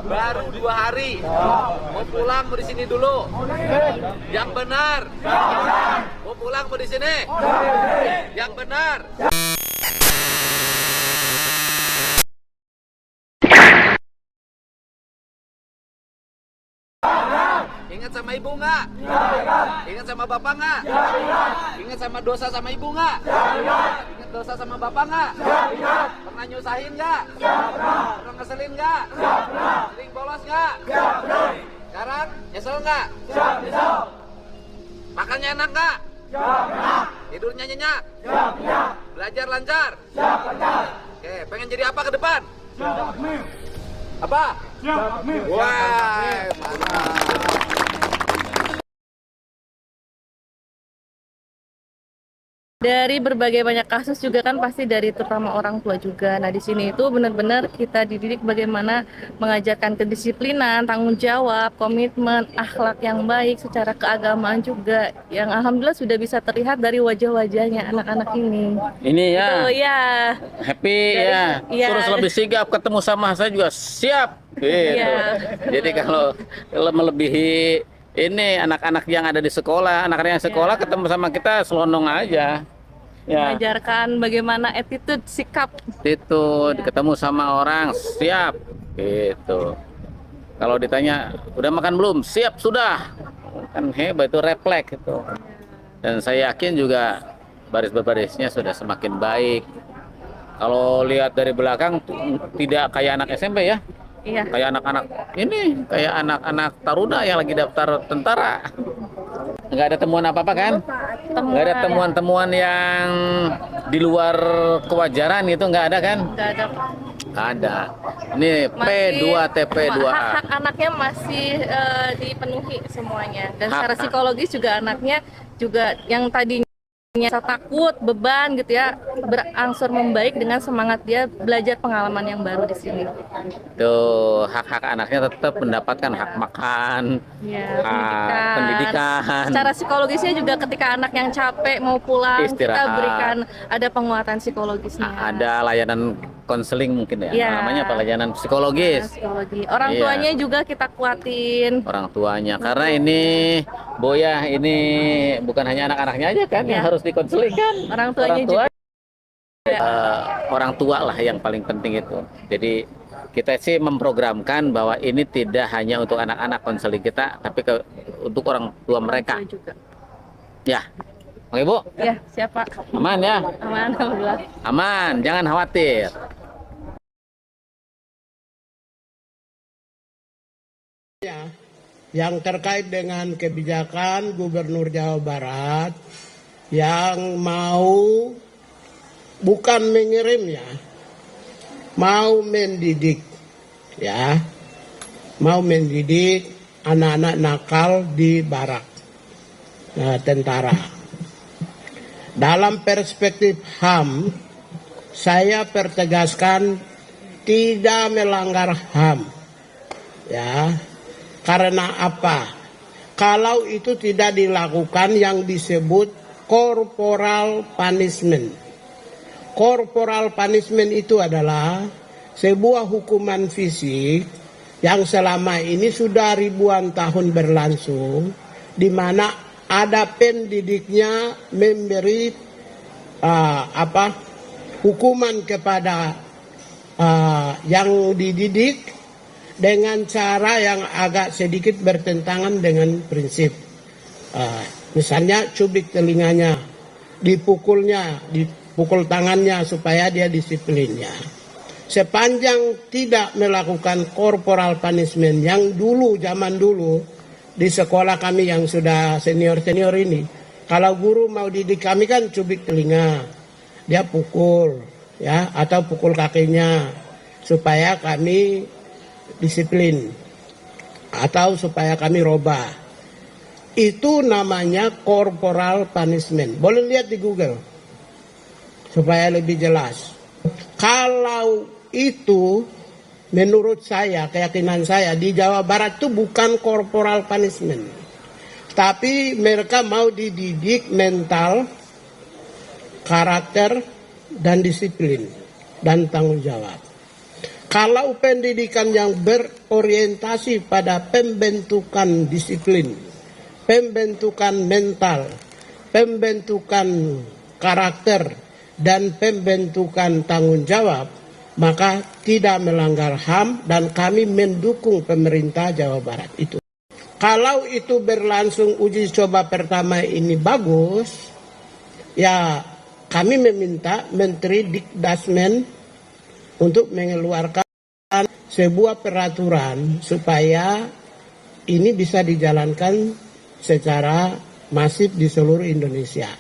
Baru 2 hari. Mau pulang mau di sini dulu. Yang benar. Mau pulang mau di sini. Yang benar. Ingat sama ibu nggak? Ingat sama bapak nggak? Ingat sama dosa sama ibu nggak? Ingat dosa sama bapak nggak? Pernah nyusahin nggak? Pernah ngeselin nggak? Sering bolos nggak? Sekarang nyesel nggak? Makannya enak nggak? Tidurnya nyenyak? Belajar lancar? Oke, pengen jadi apa ke depan? Apa? Wah, mantap. Dari berbagai banyak kasus juga kan pasti dari terutama orang tua juga. Nah di sini itu benar-benar kita dididik bagaimana mengajarkan kedisiplinan, tanggung jawab, komitmen, akhlak yang baik secara keagamaan juga. Yang alhamdulillah sudah bisa terlihat dari wajah-wajahnya anak-anak ini. Ini ya, Oh ya, happy ya. iya. Terus lebih sigap ketemu sama saya juga siap. Gitu. Iya. Jadi kalau melebihi ini anak-anak yang ada di sekolah, anak-anak yang sekolah ketemu sama kita selonong aja. Ya. Mengajarkan bagaimana attitude, sikap. Itu ketemu sama orang siap. Gitu. Kalau ditanya udah makan belum? Siap sudah. Kan hebat itu refleks itu. Dan saya yakin juga baris-barisnya sudah semakin baik. Kalau lihat dari belakang tidak kayak anak SMP ya. Iya. Kayak anak-anak ini, kayak anak-anak Taruna yang lagi daftar tentara. Nggak ada temuan apa-apa kan? Nggak ada temuan-temuan yang di luar kewajaran gitu, nggak ada kan? Nggak ada. Nggak ada. Ini P2TP2A. Hak-hak anaknya masih dipenuhi semuanya. Dan secara psikologis juga anaknya juga yang tadinya rasa takut, beban gitu ya, berangsur membaik dengan semangat dia belajar pengalaman yang baru di sini. Tuh, hak-hak anaknya tetap mendapatkan hak makan, Ya, hak pendidikan. Secara psikologisnya juga ketika anak yang capek mau pulang, kita Istirahat. berikan ada penguatan psikologisnya. Ada layanan konseling mungkin ya, Iya. namanya apa, layanan psikologis. Psikologi. Orang Iya. tuanya juga kita kuatin. Orang tuanya, karena ini Boya ini bukan hanya anak-anaknya aja kan yang Iya. harus dikonseling kan. Orang tuanya juga. Orang tua lah yang paling penting itu. Jadi kita sih memprogramkan bahwa ini tidak hanya untuk anak-anak konseling kita, tapi untuk orang tua mereka. Orang tua juga. Ya, oke Bu, Ya, siapa? aman ya, Aman, alhamdulillah. aman, jangan khawatir. Yang terkait dengan kebijakan Gubernur Jawa Barat yang mau bukan mengirim ya, mau mendidik ya, mau mendidik anak-anak nakal di barak tentara. Dalam perspektif HAM, saya pertegaskan tidak melanggar HAM ya. Karena apa? Kalau itu tidak dilakukan yang disebut corporal punishment. Corporal punishment itu adalah sebuah hukuman fisik yang selama ini sudah ribuan tahun berlangsung, di mana ada pendidiknya memberi hukuman kepada yang dididik dengan cara yang agak sedikit bertentangan dengan prinsip. Misalnya cubit telinganya, dipukul tangannya supaya dia disiplinnya. Sepanjang tidak melakukan corporal punishment yang dulu, zaman dulu, di sekolah kami yang sudah senior-senior ini, kalau guru mau didik kami kan cubit telinga, dia pukul, ya, atau pukul kakinya, supaya kami disiplin atau supaya kami robah. Itu namanya corporal punishment. Boleh lihat di Google supaya lebih jelas. Kalau itu menurut saya, keyakinan saya di Jawa Barat itu bukan corporal punishment, tapi mereka mau dididik mental, karakter, dan disiplin dan tanggung jawab. Kalau pendidikan yang berorientasi pada pembentukan disiplin, pembentukan mental, pembentukan karakter, dan pembentukan tanggung jawab, maka tidak melanggar HAM dan kami mendukung pemerintah Jawa Barat itu. Kalau itu berlangsung uji coba pertama ini bagus, ya kami meminta Menteri Dikdasmen untuk mengeluarkan sebuah peraturan supaya ini bisa dijalankan secara masif di seluruh Indonesia.